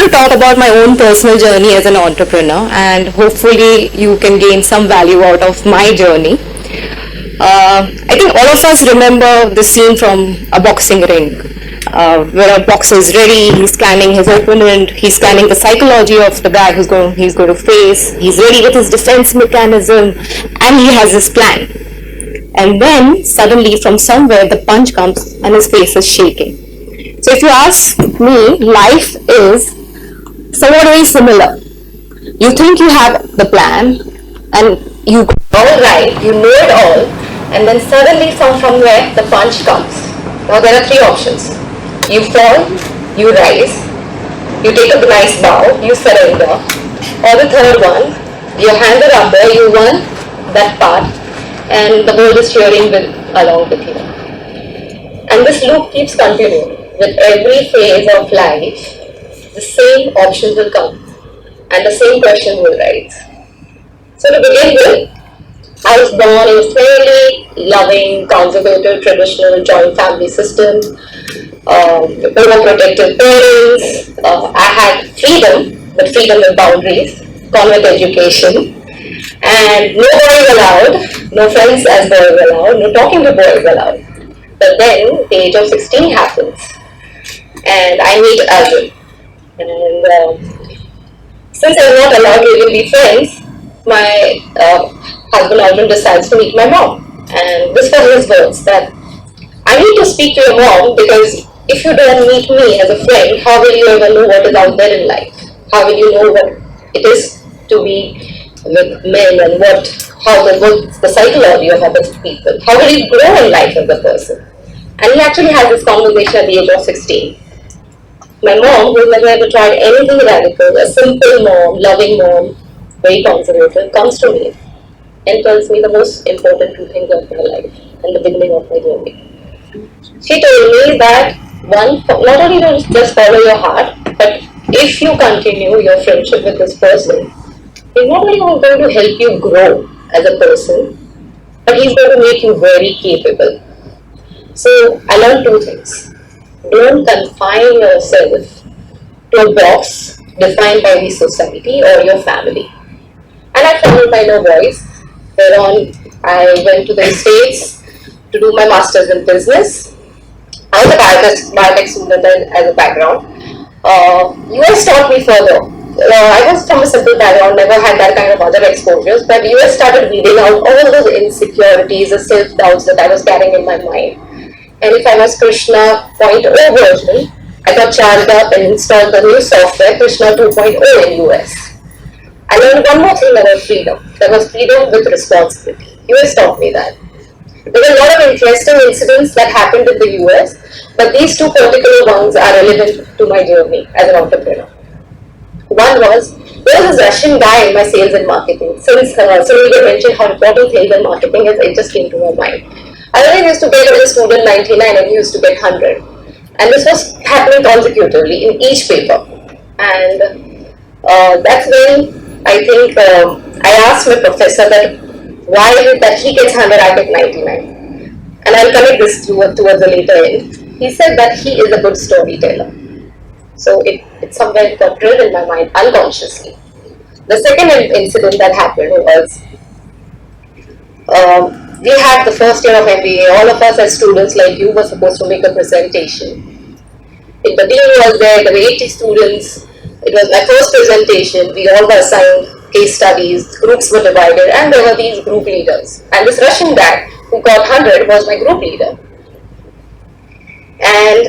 to talk about my own personal journey as an entrepreneur, and hopefully you can gain some value out of my journey. I think all of us remember the scene from a boxing ring, where a boxer is ready, he's scanning his opponent, he's scanning the psychology of the guy he's going to face, he's ready with his defense mechanism, and he has his plan. And then suddenly from somewhere the punch comes and his face is shaking. So if you ask me, life is somewhat very similar. You think you have the plan and you go all right, you know it all, and then suddenly from somewhere the punch comes. Now there are three options. You fall, you rise, you take a nice bow, you surrender. Or the third one, your hands are up there, you won that part, and the world is cheering along with you. And this loop keeps continuing. With every phase of life, the same options will come and the same question will rise. So to begin with, I was born in a fairly loving, conservative, traditional joint family system, overprotective parents. I had freedom, but freedom with boundaries, convent education, and no boys allowed, no friends as boys allowed, no talking to boys allowed. But then the age of 16 happens, and I meet Arjun. And since I was not allowed to even be friends, my husband Arjun decides to meet my mom. And this was his words, that I need to speak to your mom, because if you don't meet me as a friend, how will you ever know what is out there in life? How will you know what it is to be with men, and what's the psychology of other people? How will you grow in life as a person? And he actually has this conversation at the age of 16. My mom, who never ever tried anything radical, a simple mom, loving mom, very conservative, comes to me and tells me the most important two things of my life and the beginning of my journey. She told me that one, not only to just follow your heart, but if you continue your friendship with this person, he's not only going to help you grow as a person, but he's going to make you very capable. So I learned two things. Don't confine yourself to a box defined by the society or your family. And I followed my inner voice. Thereon, I went to the States to do my master's in business. I was a biotech student as a background. US taught me further. I was from a simple background, never had that kind of other exposures, but US started weeding out all those insecurities, the self-doubts that I was carrying in my mind. And if I was Krishna 0.0 version, I got charged up and installed the new software, Krishna 2.0 in US. I learned one more thing about freedom. There was freedom with responsibility. US taught me that. There were a lot of interesting incidents that happened in the US, but these two particular ones are relevant to my journey as an entrepreneur. One was, there was this Russian guy in my sales and marketing. Since Sunil mentioned how important sales and marketing is, it just came to my mind. I always used to get as a student 99 and he used to get 100. And this was happening consecutively in each paper. And that's when I think I asked my professor that why is it that he gets 100, I get 99? And I'll connect this towards the later end. He said that he is a good storyteller. So it somewhere got drilled in my mind unconsciously. The second incident that happened was, we had the first year of MBA. All of us as students like you were supposed to make a presentation. The team was there, there were 80 students. It was my first presentation. We all were assigned case studies, groups were divided, and there were these group leaders. And this Russian guy who got 100 was my group leader. And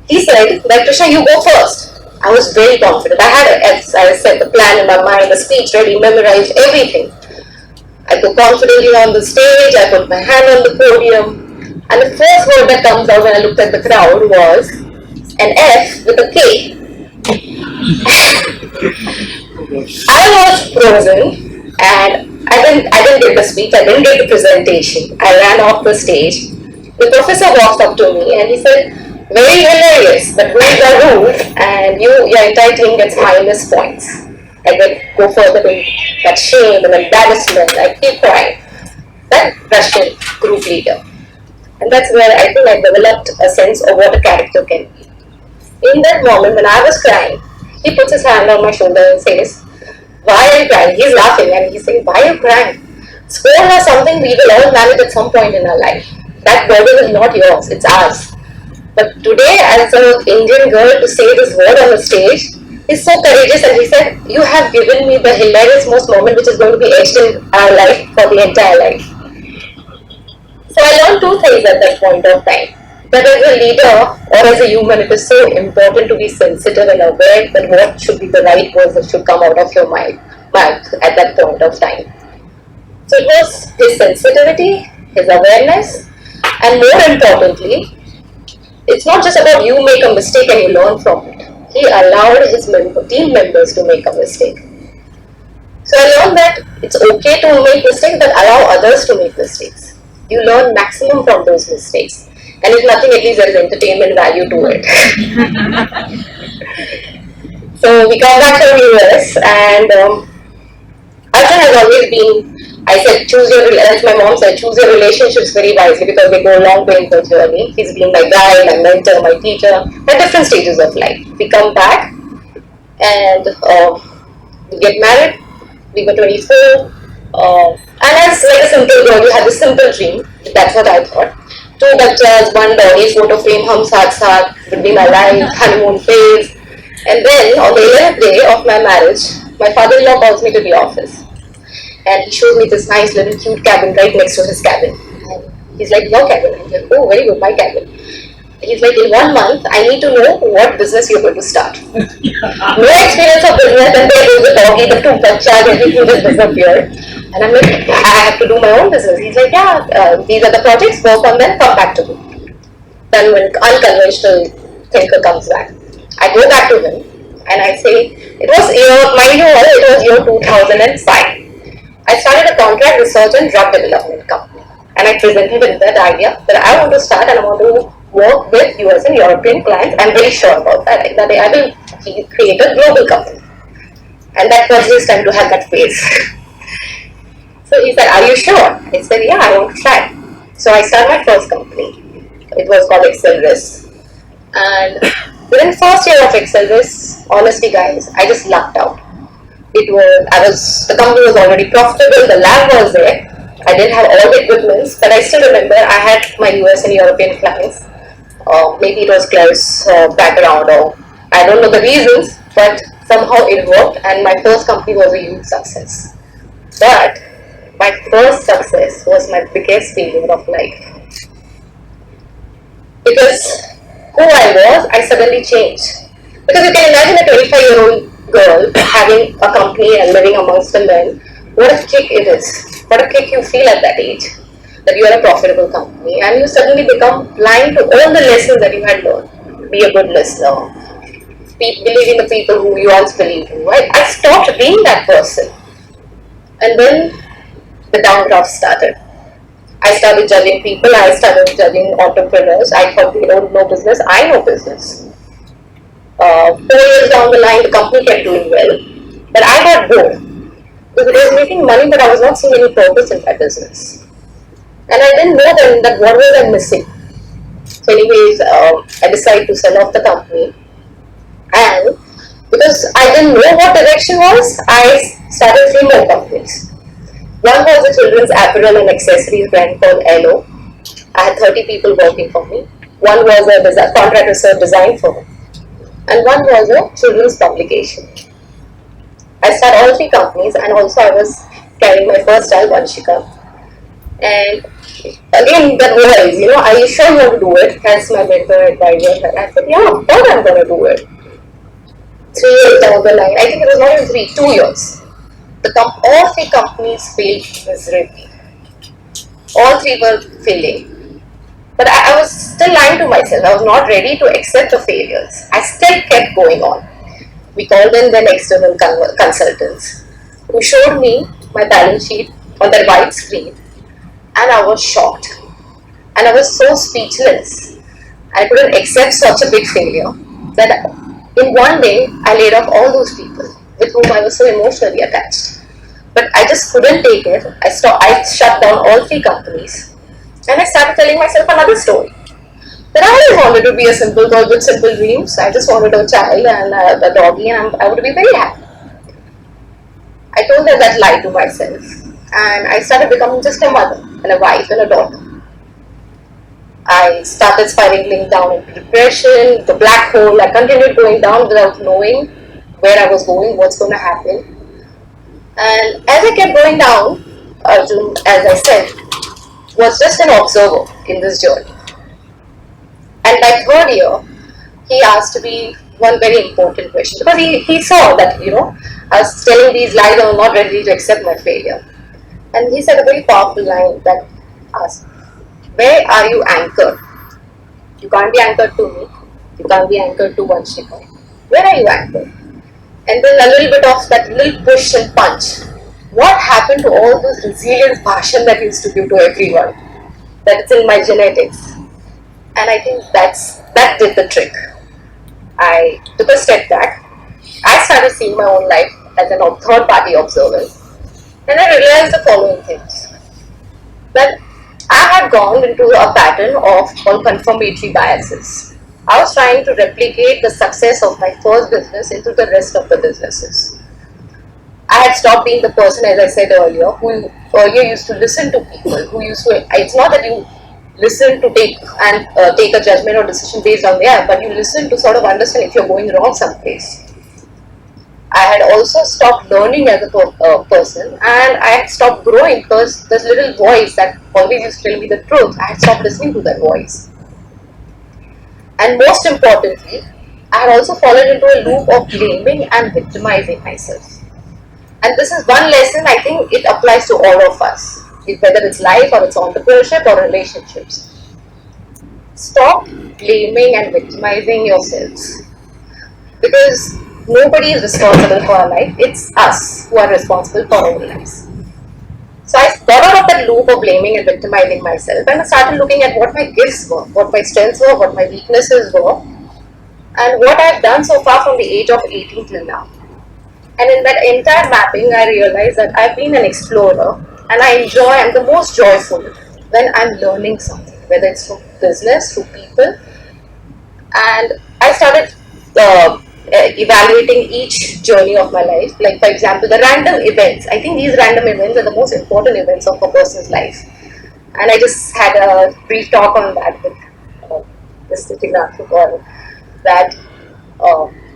he said, Krishna, you go first. I was very confident. I had, as I said, the plan in my mind, the speech ready, memorized, everything. I go confidently on the stage, I put my hand on the podium, and the first word that comes out when I looked at the crowd was an F with a K. I was frozen, and I didn't get the speech, I didn't get the presentation. I ran off the stage. The professor walked up to me and he said, very hilarious, but rules are rules, and your entire team gets minus points. I go further in that shame and embarrassment. I keep crying. That Russian group leader. And that's where I think I developed a sense of what a character can be. In that moment when I was crying, He puts his hand on my shoulder and says, "Why are you crying?" He's laughing and he's saying, "Why are you crying? School is something we will all manage at some point in our life. That burden is not yours, it's ours." But today, as an Indian girl, to say this word on the stage is so courageous. And he said, "You have given me the hilarious most moment which is going to be etched in our life for the entire life." So I learned two things at that point of time. That as a leader or as a human, it is so important to be sensitive and aware that what should be the right words that should come out of your mouth at that point of time. So it was his sensitivity, his awareness, and more importantly, it's not just about you make a mistake and you learn from it. He allowed his team members to make a mistake. So I learned that it's okay to make mistakes, but allow others to make mistakes. You learn maximum from those mistakes. And if nothing, at least there is entertainment value to it. So we come back from US, and Arjun has always been, I said, as my mom said, choose your relationships very wisely because they go a long way in the journey. He's been my guide, my mentor, my teacher, at different stages of life. We come back and we get married. We were 24. And as like a simple girl, you had a simple dream. That's what I thought. 2 bachas, 1 doggy, photo frame, hum saath would be my life, honeymoon phase. And then on the 11th day of my marriage, my father-in-law calls me to the office. And he shows me this nice little cute cabin right next to his cabin. And he's like, "Your cabin?" I'm like, "Oh, very good, my cabin." He's like, "In 1 month, I need to know what business you're going to start." No experience of business, and there goes the doggy, the 2 bachas, everything just disappeared. And I'm like, "I have to do my own business." He's like, "Yeah, these are the projects, work on them, come back to me." Then when unconventional thinker comes back, I go back to him and I say, it was year 2005. I started a contract research and drug development company. And I presented with that idea that I want to start and I want to work with US and European clients. I'm very sure about that. That I will create a global company. And that was his time to have that phase. So he said, "Are you sure?" I said, "Yeah, I want to try." So I started my first company. It was called TEDxLJUniversity. And within first year of TEDxLJUniversity, honestly guys, I just lucked out. The company was already profitable, the lab was there. I didn't have all the equipment, but I still remember I had my US and European clients. Maybe it was close background or I don't know the reasons, but somehow it worked and my first company was a huge success. But my first success was my biggest failure of life. Because who I was, I suddenly changed. Because you can imagine a 25-year-old girl having a company and living amongst the men. What a kick it is. What a kick you feel at that age. That you are a profitable company and you suddenly become blind to all the lessons that you had learned. Be a good listener. Believe in the people who you once believed in. Right? I stopped being that person. And then the downdraft started. I started judging people, I started judging entrepreneurs. I thought they don't know business, I know business. 4 years down the line, the company kept doing well, but I got bored because it was making money, but I was not seeing any purpose in that business. And I didn't know then that what was I missing. So anyways, I decided to sell off the company. And because I didn't know what direction was, I started 3 more companies. One was a children's apparel and accessories brand called LO. I had 30 people working for me. One was a contract research design firm. And one was a children's publication. I started all 3 companies and also I was carrying my first child, Vanshika. And again, that voice, are you sure you want to do it? As my mentor advisor. And I said, yeah, of course I'm going to do it. 3 years down the line, I think it was not even 3, 2 years. All 3 companies failed miserably. All 3 were failing. But I was still lying to myself. I was not ready to accept the failures. I still kept going on. We called in then external consultants who showed me my balance sheet on their white screen. And I was shocked. And I was so speechless. I couldn't accept such a big failure that in one day I laid off all those people with whom I was so emotionally attached. But I just couldn't take it. I shut down all 3 companies. And I started telling myself another story. Then I always wanted to be a simple girl with simple dreams. I just wanted a child and a doggy, and I would be very happy. I told her that lie to myself, and I started becoming just a mother and a wife and a daughter. I started spiraling down into depression, the black hole. I continued going down without knowing where I was going, what's going to happen. And as I kept going down, Arjun, as I said, was just an observer in this journey. And by third year, he asked me one very important question because he saw that, I was telling these lies, I was not ready to accept my failure. And he said a very powerful line that asked, where are you anchored? You can't be anchored to me. You can't be anchored to Vanshika. Where are you anchored? And then a little bit of that little push and punch. What happened to all those resilience passion that used to give to everyone? That it's in my genetics. And I think that did the trick. I took a step back. I started seeing my own life as a third party observer. And I realized the following things. That I had gone into a pattern of all confirmatory biases. I was trying to replicate the success of my first business into the rest of the businesses. I had stopped being the person, as I said earlier, who earlier used to listen to people, who used to, it's not that you listen to take a judgment or decision based on there, but you listen to sort of understand if you're going wrong someplace. I had also stopped learning as a person, and I had stopped growing because this little voice that always used to tell me the truth, I had stopped listening to that voice. And most importantly, I had also fallen into a loop of blaming and victimizing myself. And this is one lesson I think it applies to all of us, whether it's life or it's entrepreneurship or relationships. Stop blaming and victimizing yourselves. Because nobody is responsible for our life, it's us who are responsible for our lives. So I got out of that loop of blaming and victimizing myself, and I started looking at what my gifts were, what my strengths were, what my weaknesses were, and what I've done so far from the age of 18 till now. And in that entire mapping, I realized that I've been an explorer, and I'm the most joyful when I'm learning something, whether it's through business, through people. And I started evaluating each journey of my life. Like, for example, the random events. I think these random events are the most important events of a person's life. And I just had a brief talk on that with Mr. Tignath, that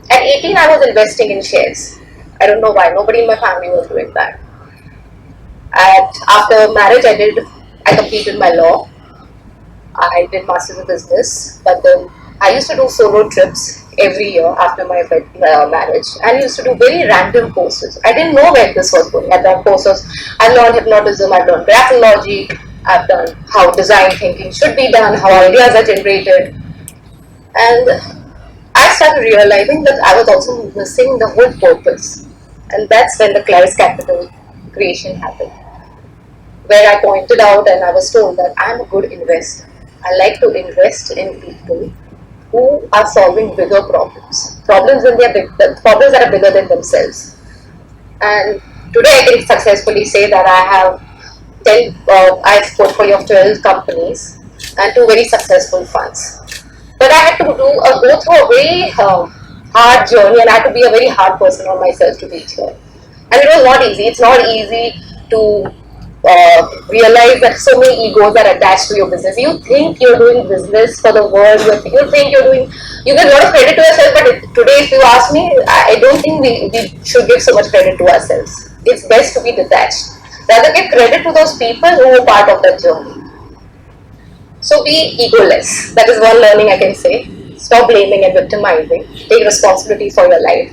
at 18 I was investing in shares. I don't know why. Nobody in my family was doing that. After marriage, I completed my law. I did masters in business, but then I used to do solo trips every year after my marriage, and I used to do very random courses. I didn't know where this was going. I've done courses. I've learned hypnotism. I've done graphology. I've done how design thinking should be done, how ideas are generated, and I started realizing that I was also missing the whole purpose. And that's when the Claris Capital creation happened, where I pointed out and I was told that I'm a good investor. I like to invest in people who are solving bigger problems when they are problems that are bigger than themselves. And today I can successfully say that I have a portfolio of 12 companies and 2 very successful funds. But I had to go through a very hard journey, and I had to be a very hard person on myself to reach here. And it was not easy. It's not easy to realize that so many egos are attached to your business. You think you're doing business for the world. You think you get a lot of credit to yourself, but today if you ask me, I don't think we should give so much credit to ourselves. It's best to be detached. Rather give credit to those people who were part of that journey. So be egoless. That is one learning I can say. Stop blaming and victimizing. Take responsibility for your life.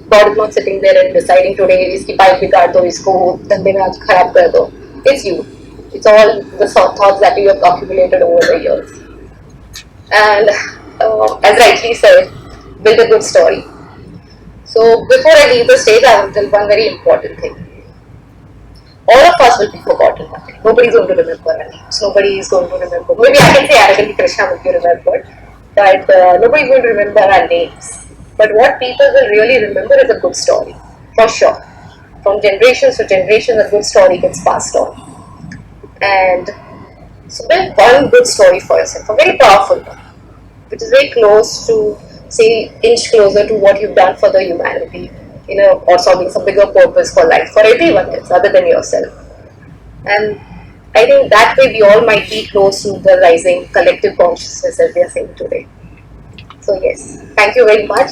God is not sitting there and deciding today इसकी pipe भी काट दो, इसको धंधे में आज खराब कर दो. It's you. It's all the thoughts that you have accumulated over the years. And as rightly said, build a good story. So before I leave the stage, I will tell one very important thing. All of us will be forgotten one day. Nobody is going to remember our names. Nobody is going to remember. Maybe I can say arrogantly Krishna will be remembered, but nobody is going to remember our names. But what people will really remember is a good story, for sure. From generations to generations, a good story gets passed on. And so build one good story for yourself, a very powerful one. which is very close to, say, inch closer to what you've done for the humanity, or solving some bigger purpose for life for everyone else other than yourself. And I think that way we all might be close to the rising collective consciousness that we are seeing today. So yes, thank you very much.